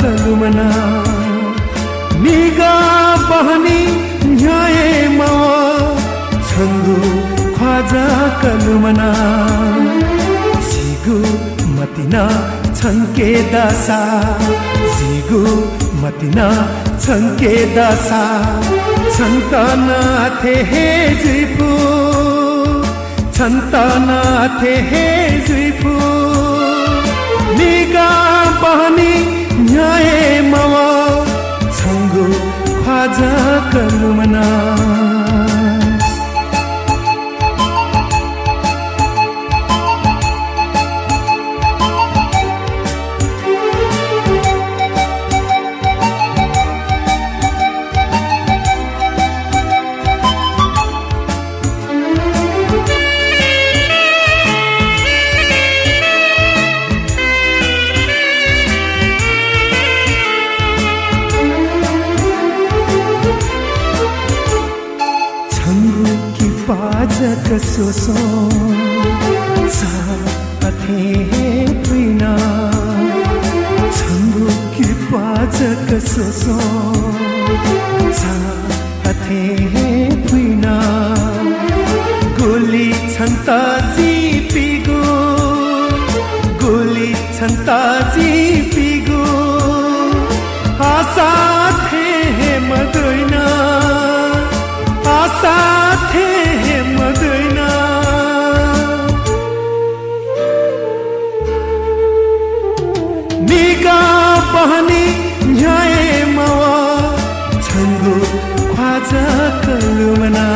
कलुमना निगा बहनी न्याय मावा छंगु ख्वाजा कलुमना जिगु मतिना छंके दासा जिगु मतिना छंके दासा छंतना थे हे जुइपु छंतना थे हे जुइपु निगा बहनी न्याय मावा छंगु ख्वाजा कलुमना पाजक सोसो सा अथे प्रिना छंगु की पाजक सोसो सा अथे प्रिना गोली छंता जी पिगो गोली छंता जी पिगो आशा थे मदैना आशा थे मदैना निगा बहनी न्याय मावा छंगु ख्वाजा कलुमना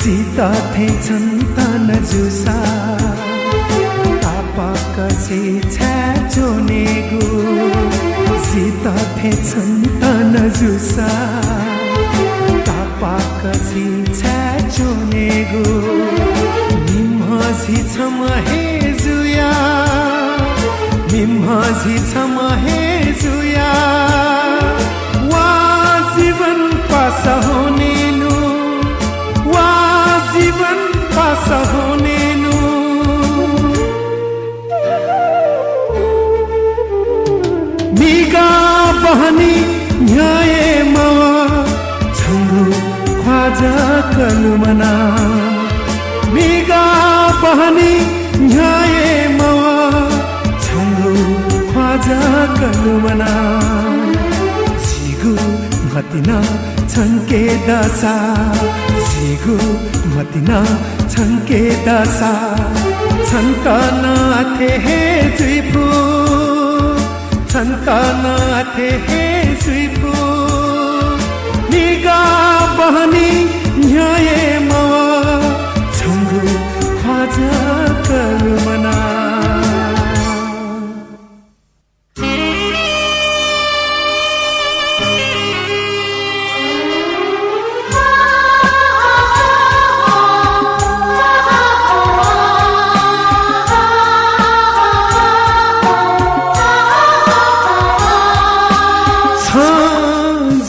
जीता थे छंता न जुसा तापा कसे छाचोने गो जीता थे छंता न जुसा तापा कसे छाचोने गो निम्हासी छम हे जुया निम्हासी छम हे जुया वा जीवन पासा होने नु जीवन पासा होने नु निगा बहनी न्याय मावा छंगु ख्वाजा कलुमना निगा बहनी न्याय मावा छंगु ख्वाजा कलुमना जिगु मतिना छंके दासा जिगु मतिना छंके दासा छंतना थे हे जुइपु छंतना थे हे जुइपु निगा बहनी न्याय मावा छंगु ख्वाजा कलुमना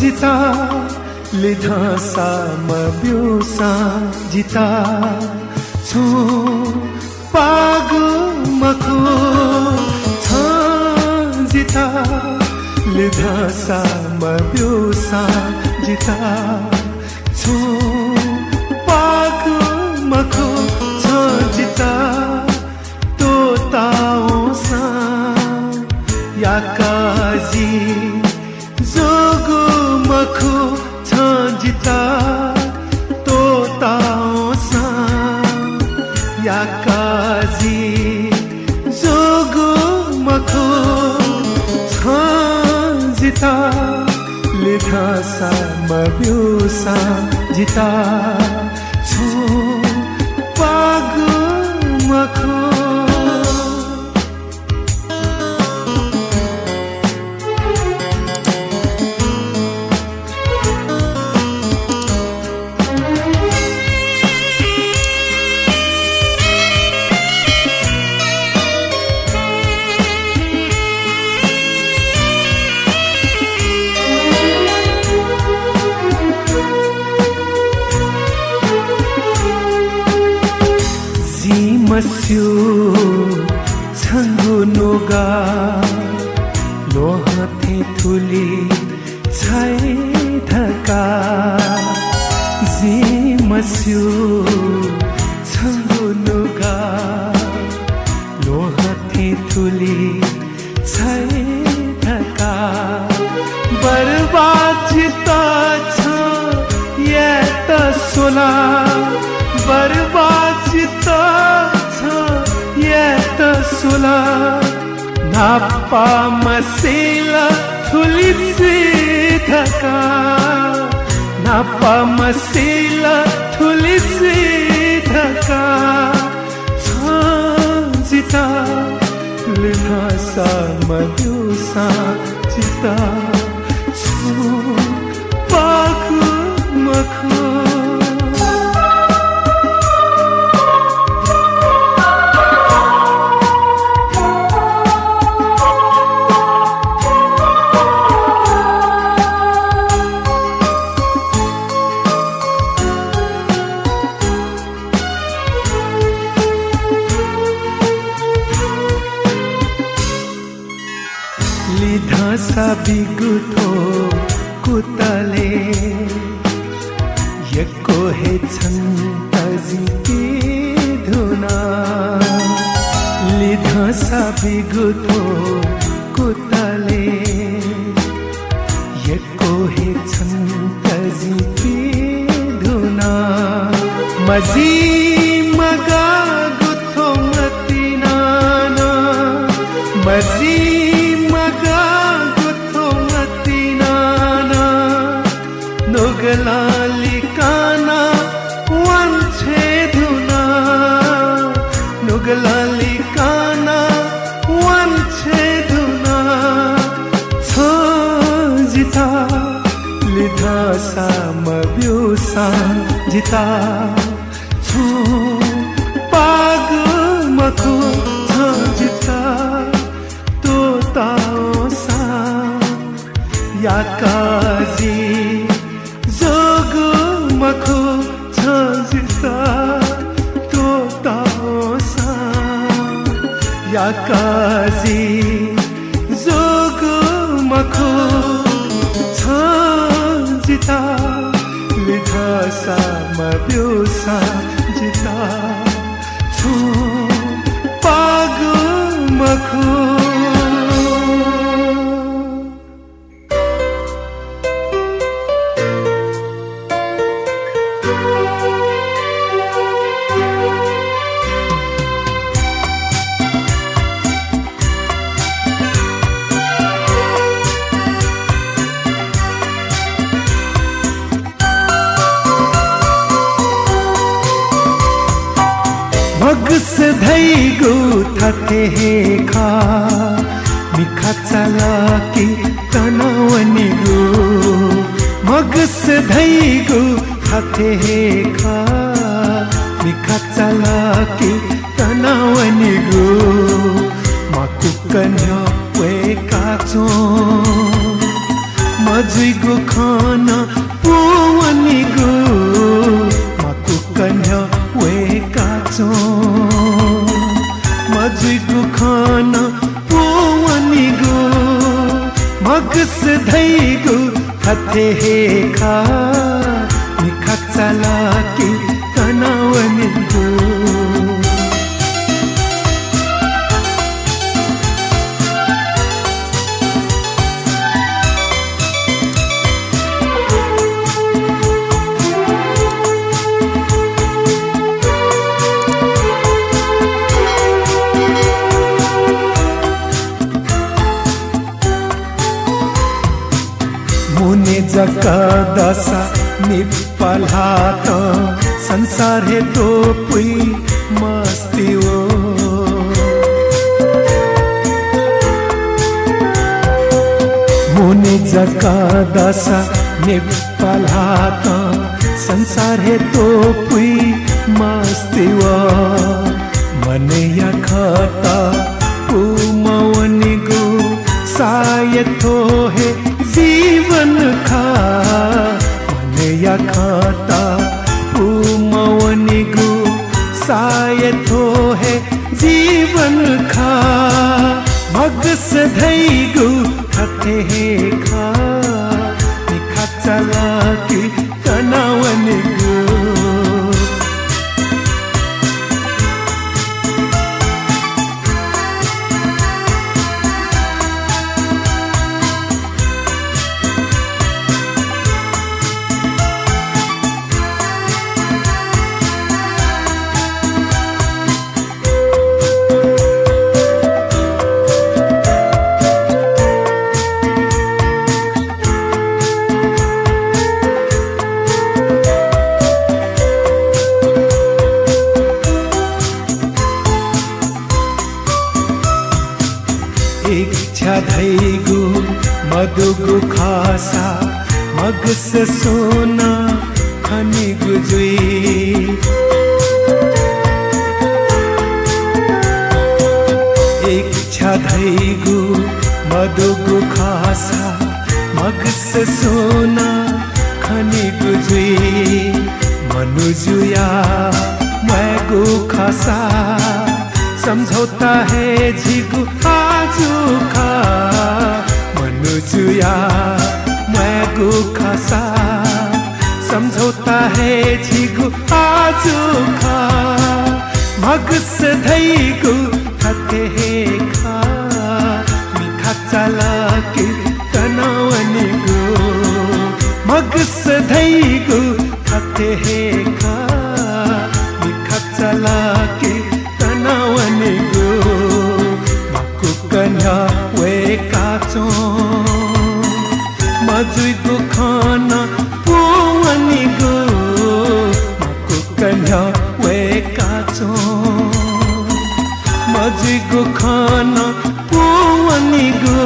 जिता लिधासा मब्यूसा जिता छु पागु मखु छ जिता लिधासा मब्यूसा जिता छु पागु मखु छ जिता तो ताओसा याकाजी जोगु मखु छ जिता तो ताओसा याकाजी जोगु मखु छ जिता लिधासा मब्यूसा जिता छु पागु मखु मस्यु छंगु नोगा लोहथे थुली छाई धका जी मस्यु छंगु नोगा लोहथे थुली छाई धका बर्बाद छ ये त सोला बर्बाद छ ये त सोला नापा मसेला थुली से धका नापा मसेला थुली से धका जिता लिखा सा मधुसा जिता छु पाखु मखु लिधासा बिगुथो कुतले यको हे छन्त जिति धुना लिधासा बिगुथो कुतले यको हे छन्त जिति धुना मजी मगा गुथो मतिनाना मजी नुगलालिकाना वांछे धुना नुगलालिकाना वांछे धुना छो जिता लिधा सामब्युसा जिता छो पाग मखु छो जिता तो ताओ सा याकाजी जोगु मखु छजिता तो ताओसा याकाजी जोगु मखु छजिता लिधा सामब्युसा जिता छु पागु मखु मगस धैगु थते हे खा मिखा चला की तनवनिगु मगस धैगु थते हे खा मिखा चला की तनवनिगु माकु कन्या वे काचो मजुइगु खाना पुवनिगु माकु कन्या वे काचो मजुइगु खाना पुवनिगु मगस धैगु थते हे खा मिखा चला की तनवनिगु मुने जका दशा निपलात संसार हे तो पुई मस्ती वो मुने जका दशा निपलात संसार हे तो पुई मस्ती वो मने या खाता पुमवनिगु सायथो है जीवन खा मने या खाता पुमवनिगु सायथो है खा मगस धैगु खथे खा निखा चला की तनावन गो इच्छा धैगु मधुगु खासा मगस सोना खनि गुजुई इच्छा धैगु मधुगु खासा मगस सोना खनि गुजुई मनुजुया मैगु खासा समझौता है झिगु आजू खा मनुजुया मैगु खासा समझौता है झिगु आजू खा मगस धैगु खते खा मिखा चला के तनावनी गो मगस धैगु खते खा मिखा चला के तनावनी गो माकु कन्या वे काचो मजुई गो खाना पुवनी गो माकु कन्या वे काचो मजुई गो खाना पुवनी गो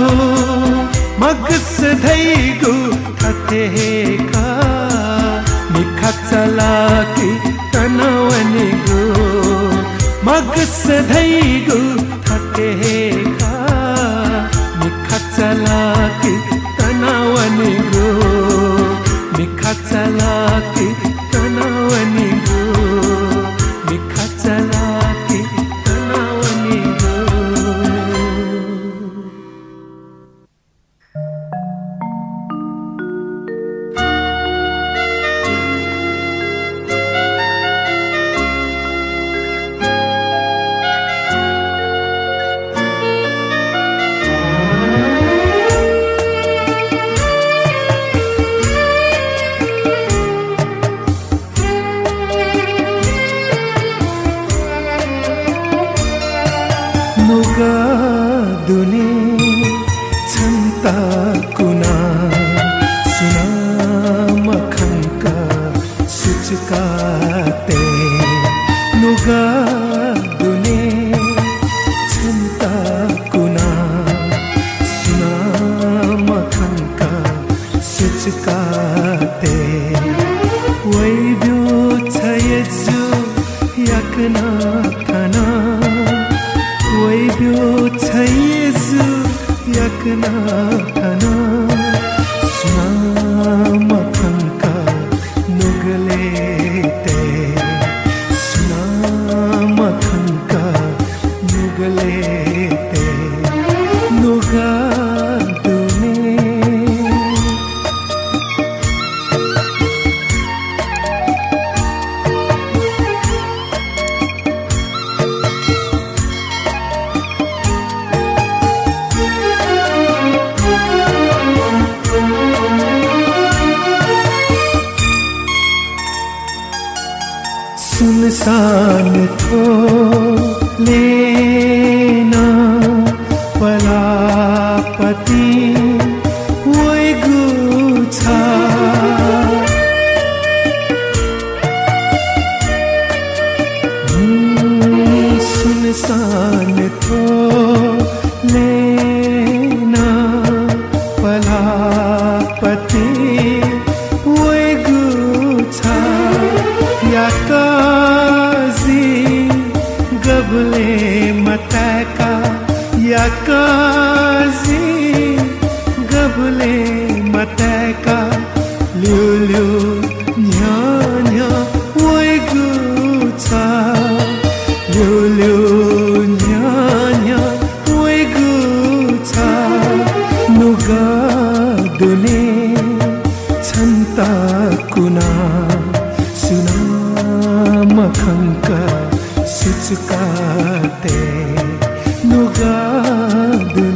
मगस धैगु खते खा मिखा चला के तनावनी गो मगस धैगु खते खा मिखा चला के तनावनी गो मिखा चला के तनावनी गो मिखा चला के तनावनी गो नुगा दुने छन्ता कुना सुना मखंका सुचकाते नुगा दुने छन्ता कुना सुना मखंका सुचकाते वैद्यो छयजु yakna kana वैद्यो छयजु yakna kana सुना मखंका नुगलेते सुना मखंका नुगलेते नुगा दुने सुनसान थो लेना पलापति वही गुछा सुनसान थो लेना पलापति वही गुछा याकाजी गबले मतका याकाजी गबले मतका लिu लिu nya nya वही गुछा लिu लिu nya makanka sucukate nugadune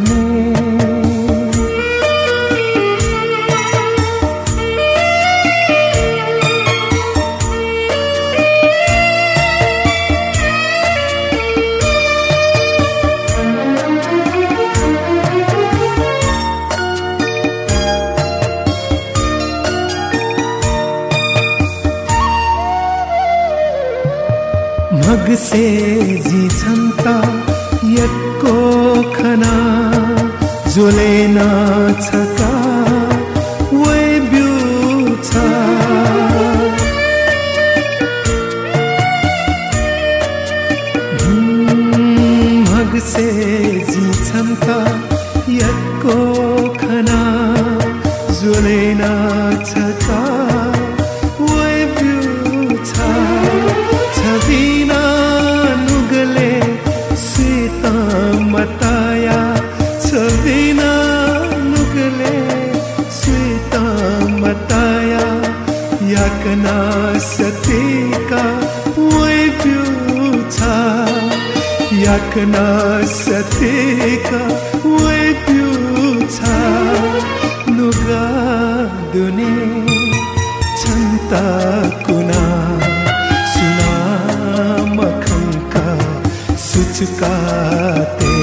मगसे जी छन्ता यक्को खना जोलेना छका वे ब्युछा मगसे जी छन्ता यक्को खना जोलेना छका वे ब्युछा छबिना नुगले सीता मताया छबिना नुगले सीता मताया याकना सतीका वै प्युछा याकना सतीका वै प्युछा नुगा दुनी छन्ता कुना makanka sucukate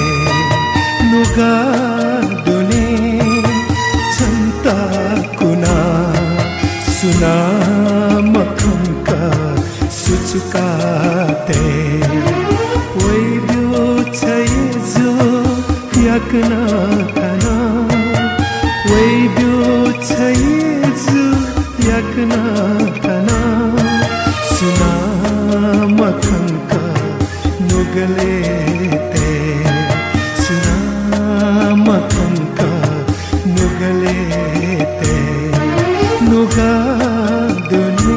nugadune chanta kuna suna makanka sucukate oi byo chayezo yakna kana oi byo chayezo yakna kana suna makanka nugalete suna makanka nugalete nugadune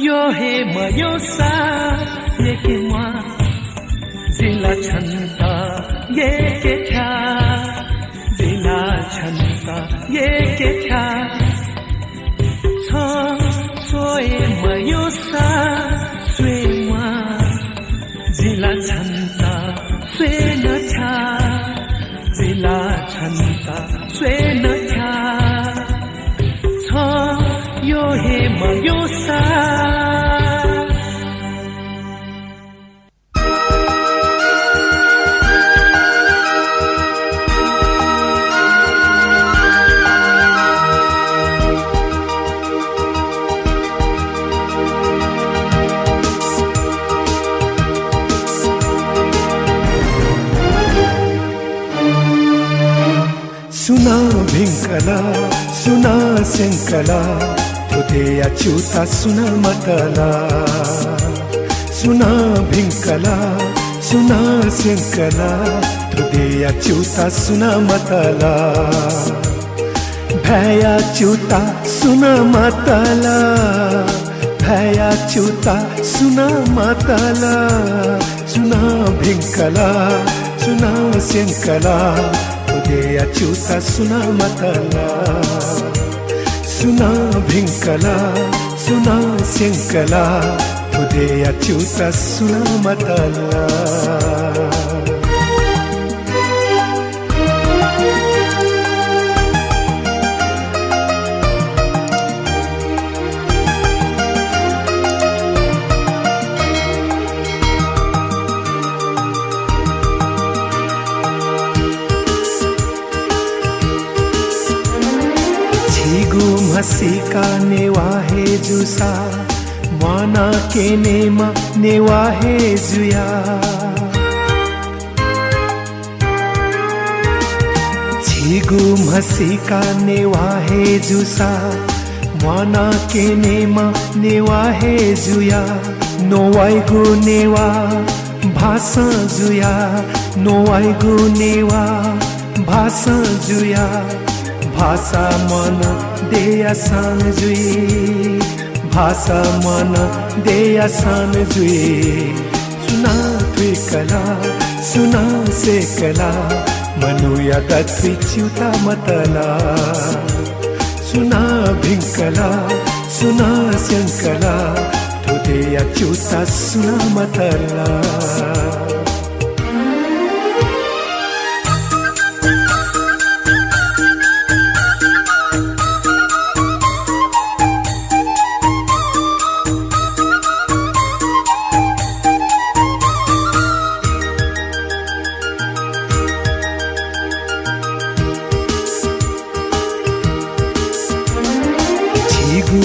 요해 마요사 얘기와 질라 찬다 얘기야 질라 찬다 얘기야 소에 마요사 쇠와 질라 찬다 쇠나차 질라 찬다 쇠나차 요해 마요사 सुना भिंकला सुना सिंकला तुझे अच्युता सुना मतला सुना भिंकला सुना सिंकला तुझे अच्युता सुना मतला भैया च्युता सुना मतला भैया च्युता सुना मतला सुना भिंकला सुना सिंकला तुझे अच्युता सुना मतला सुना भिंकला सुना सिंकला तुझे अच्युता सुना मतला Masika newahe jusa mwana kenema newahe juya Chigu masika newahe jusa mwana kenema newahe juya Noaigu newa bhasa juya Noaigu newa bhasa juya भाषा मन देया सान जुई भाषा मन देया सान जुई सुना तुई कला सुना से कला मनुया दत्वी च्युता मतला सुना भिंकला सुना सिंकला तुझे अच्युता सुना मतला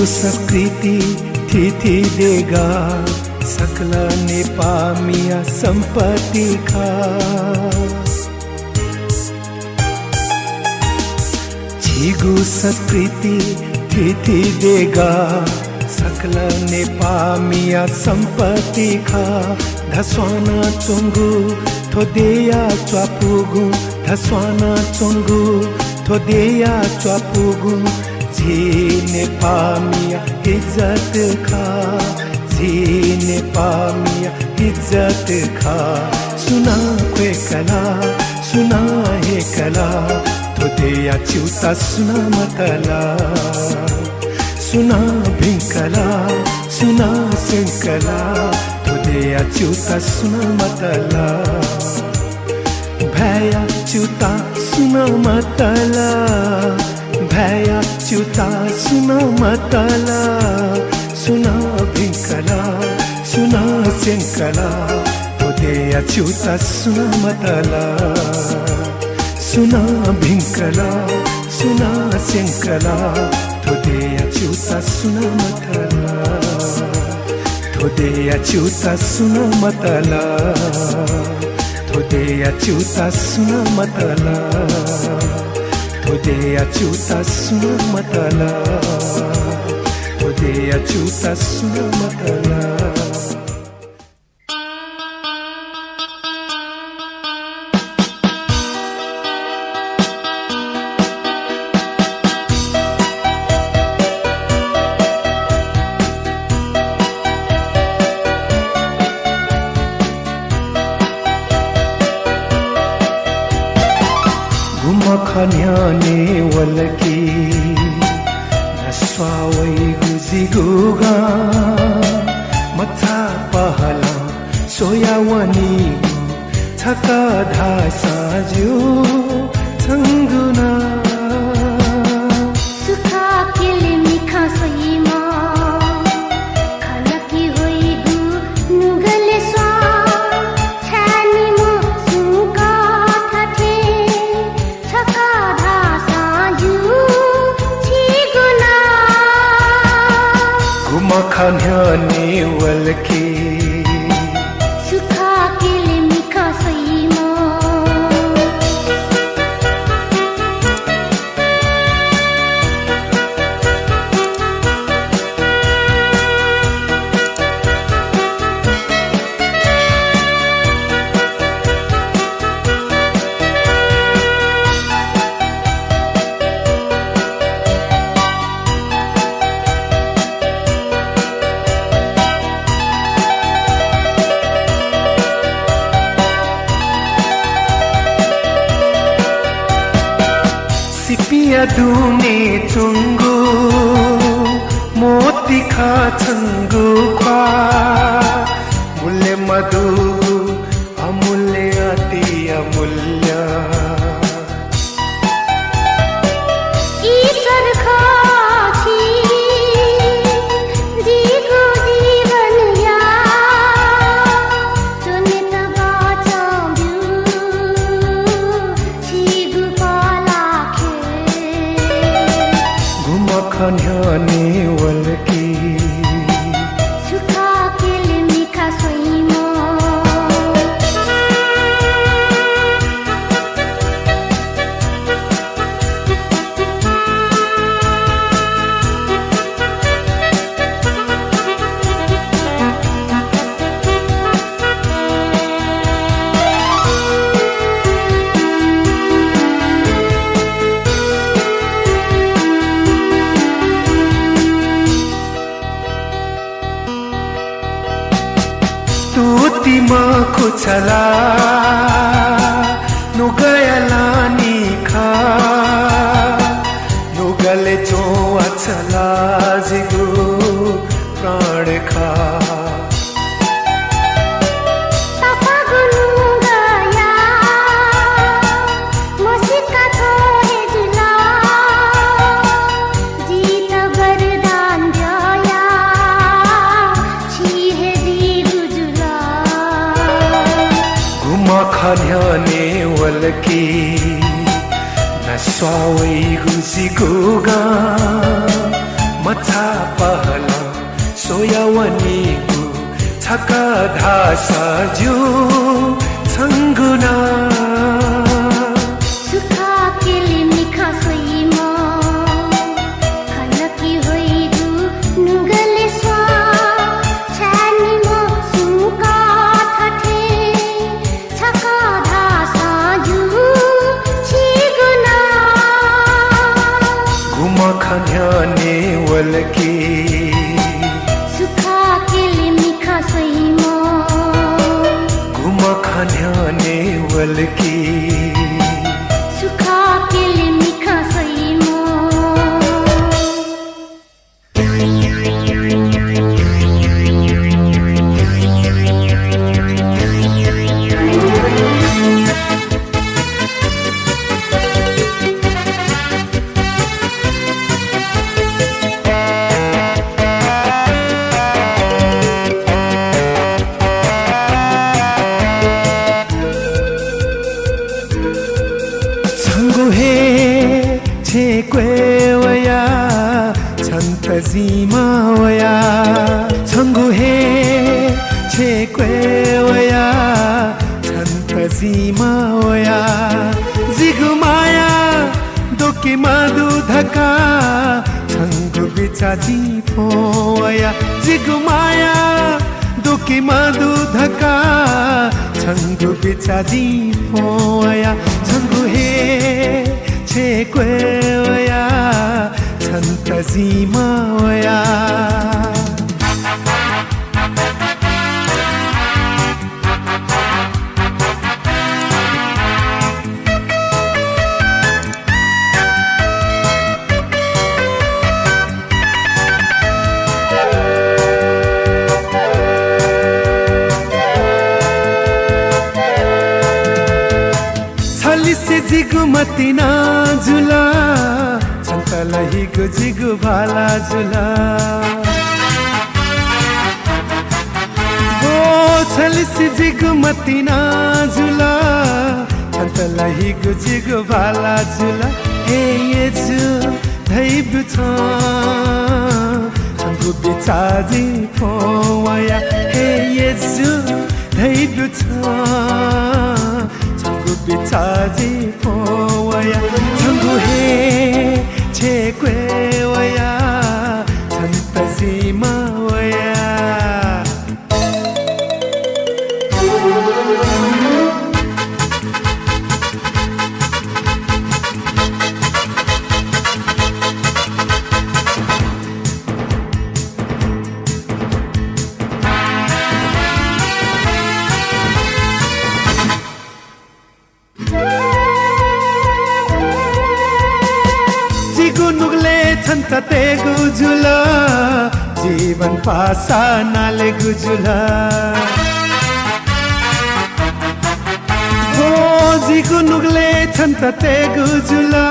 संस्कृति थी देगा सकला ने पामिया संपत्ति खा छीगु संस्कृति थी देगा सकला ने पामिया संपत्ति खा धस्वाना चुंगु थोदेया च्वापुगु धस्वाना चुंगु थोदेया च्वापुगु जीने पामिया इज्जत खा जीने पामिया इज्जत खा सुना क्वे कला सुना है कला तुझे अच्युता सुना मतला सुना भिंकला सुना सिंकला तुझे अच्युता सुना मतला भैया च्युता सुना मतला भैया च्युता सुना मतला सुना भिंकला सुना सिंकला तुझे अच्युता सुना मतला सुना भिंकला सुना सिंकला तुझे अच्युता सुना मतला तुझे अच्युता सुना मतला तुझे अच्युता सुना मतला तुझे अच्युता सुना मतला तुझे अच्युता सुना मतला 지구가 마차 파할라 소야원이 착가 다 사주 창구나 सुखा केले मिखा सहीमा खलकी होइगु नुगले स्वा छानी म सुका थाथे छका धासा जु छिगुना घुमा खान्याने वलके सुखा केले मिखा सहीमा सिपिया दुने चुंगु मोती खा चंगु क्वा मुल्ले मधु अमूल्य अति अमूल्य ईश्वर खाची जीगु जीवन या चुने तबा चांब्यू छिगु पालाखे घुमा खान्याने वलकी सुखा केले मिखा सहीमा तुतिमा कुचला नुगयला निखा नुगले जो अचला जिगु प्राण खा तपगुनुगया मसिका थोहे जुला जीत वरदान जया छिहे दिगु जुला घुमा खान्याने वलकी नस्वावै गुजिगुगा मथा पहला सोयावनीगु छका धासा जु छंगुना सुखा केले मिखा सहीमा खलकी होइगु नुगले स्वा छानी म सुका थाथे छका धासा जु छिगुना घुमा खान्याने वलकी सुखा केले मिखा सहीमा घुमा खान्याने वलकी सुखा केले मिखा सहीमा छंगु हे छे क्वेवया छन्त जिमावया छंगु हे छे क्वेवया छन्त जिमावया जिगुमाया दोके मादु धका छंगु बिचा जिपोया जिगुमाया दोके मादु धका छंगु बिचा जिपोया छंगु हे छे क्वेवया छन्त जिमावया मतिना जुला छन्तला हिगु जिगु भाला जुला ओ छलिसी जिगु मतिना जुला छन्तला हिगु जिगु भाला जुला ए येजु धैबु छ छंगु बिचाजी फोया ए येजु धैबु छ बिचाजी फोया छंगु हे छे क्वेवया छन्तजी मावया छन्त ते गुजुला जीवन पासा नाले गुजुला हो जीगु नुगले छन्त ते गुजुला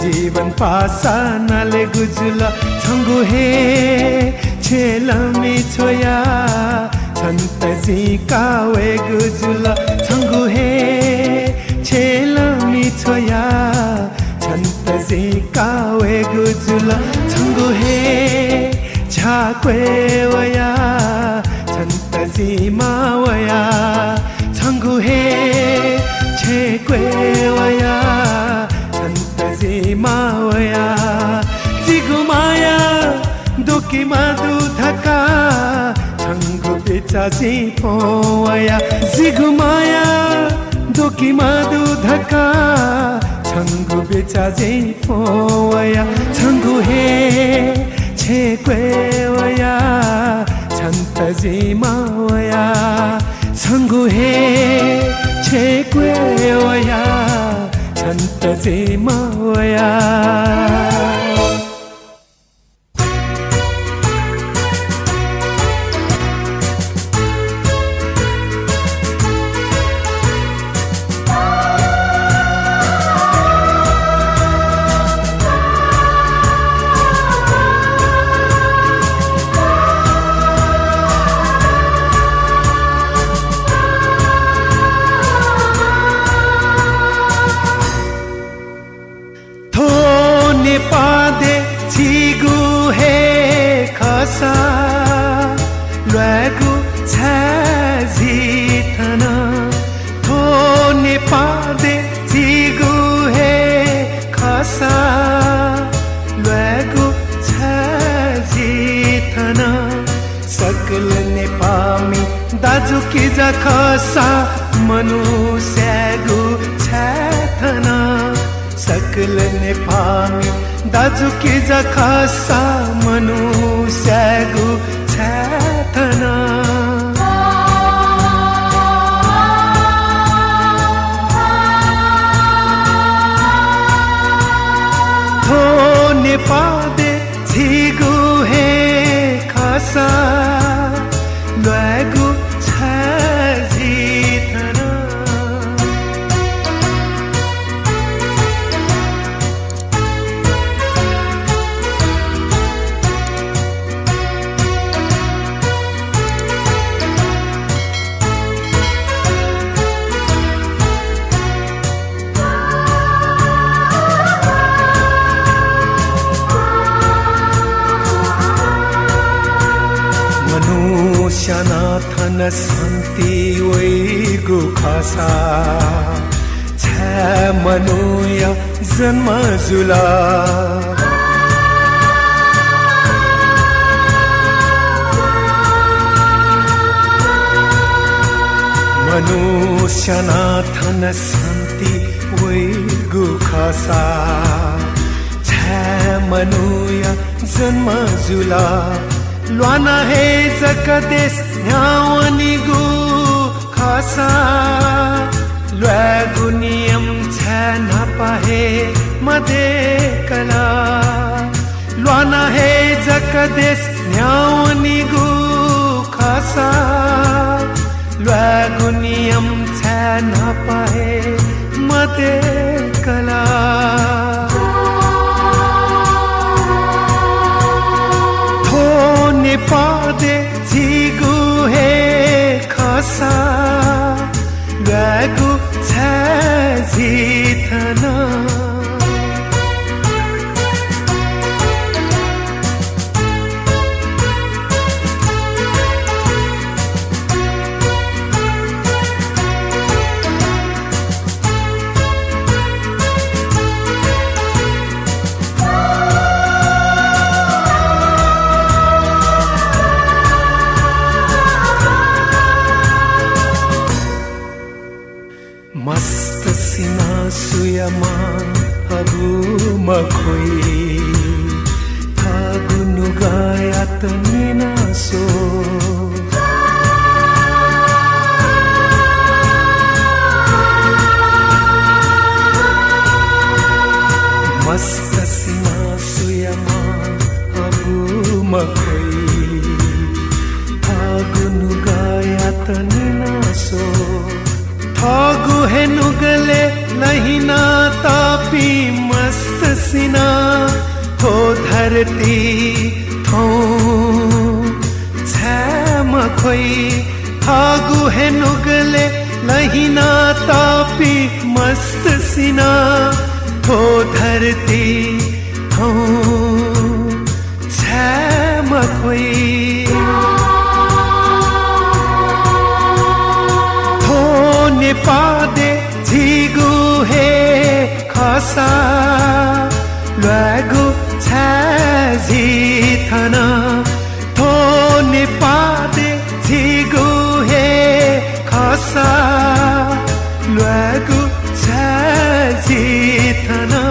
जीवन पासा नाले गुजुला छंगु हे छेलमी छोया छन्त जी कावे गुजुला छंगु हे छेलमी छोया छन्त जी कावे गुजुला छंगु हे झाक्वे वया छन्त जी मावया छंगु हे छेक्वे वया छन्त जी मावया जिगु माया दुकी मादु धका छंगु बिचा जी पोवया जिगु माया दुकी मादु धका छंगु बिचा जी फोया छंगु हे छेक्वे वया छन्त जी मावया छंगु हे छेक्वे वया छन्त जी मावया पादे छिगु हे खसा लुगु छजिथन थोने पादे छिगु हे खसा लुगु छजिथन सकल नेपामी दाजु की जखसा मनुष्यगु छथन सकल नेपामी दाजु की जखसा मनुष्यगु छथन थो नेपादे छिगु हे खसा लुगु छजिथन मनुष्यनाथन शान्ति वैगु खसा छ मनुय जन्म जुला मनुष्यनाथन शान्ति वैगु खसा छ मनुय जन्म जुला लुआना हे जगदेश न्यावनी गु खसा लुगु नियम छ नपाहे मधे कला लुआना हे जगदेश न्यावनी गु खसा लुगु नियम छ नपाहे पादे कला थोने पादे झिगु हे खसा गगु झिथना मस्त सिना सुयमा अबु मखोई थागुनु गायात निनासो मस्त सिना सुयमा अबु मखोई थागुनु गायात निनासो थागु है नुगले लहिना तापी मस्त सिना हो धरती थो छम खोई थागु है नुगले लहिना तापी मस्त सिना हो धरती थो छम खोई पादे झिगु हे खसा लगु झिथना थोने पादे झिगु हे खसा लगु झिथना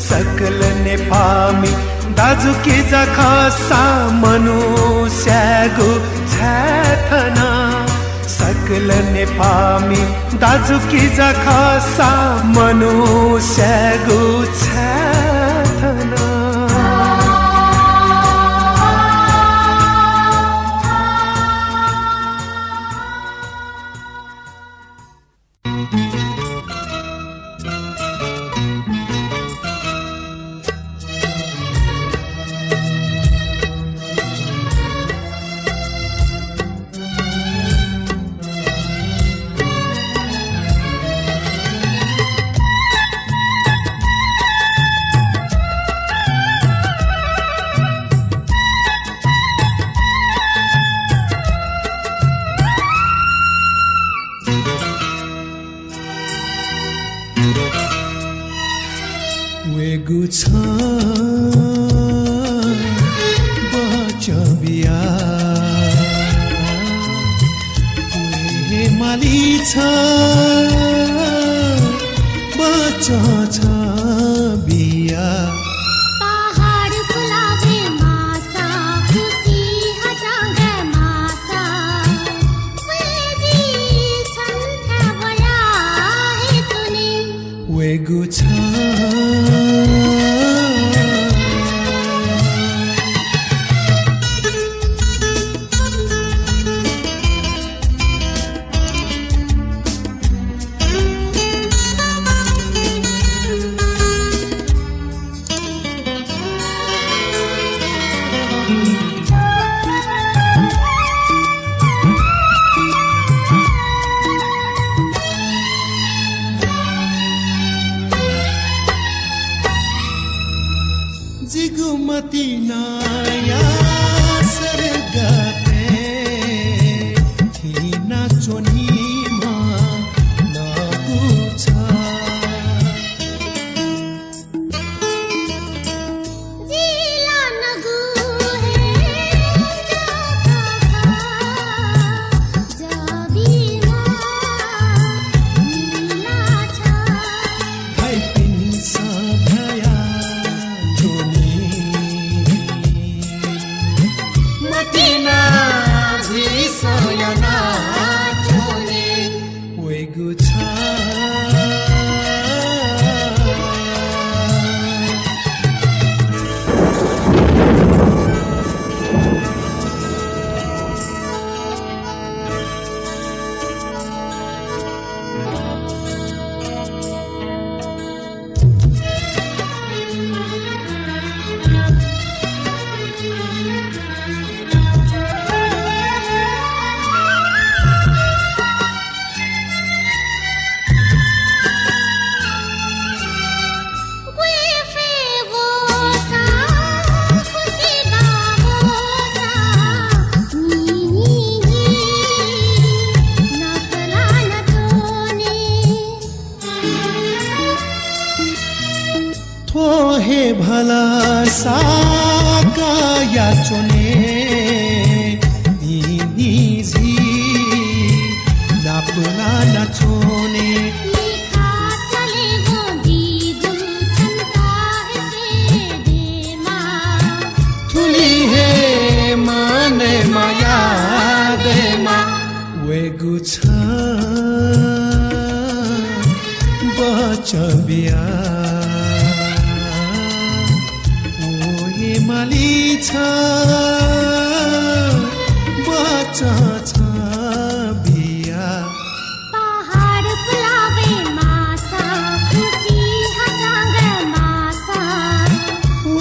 सकल ने पामी दाजु की जखसा मनुष्यगु झथना सकल ने पामी दाजु की जखसा मनुष्यगु झथना या चोने निजी नापना नचोने लिखा चलेको दिगुल छन्ता एसे देमा ठुली हे माने माया देमा वेगु छ बचबिया ओए माली छ बचा छ बिया पहाड फुलावे मासा खुसी हजाङ मासा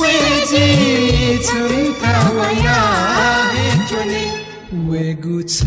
वेजी छन्ता वया हे चोने वेगु छ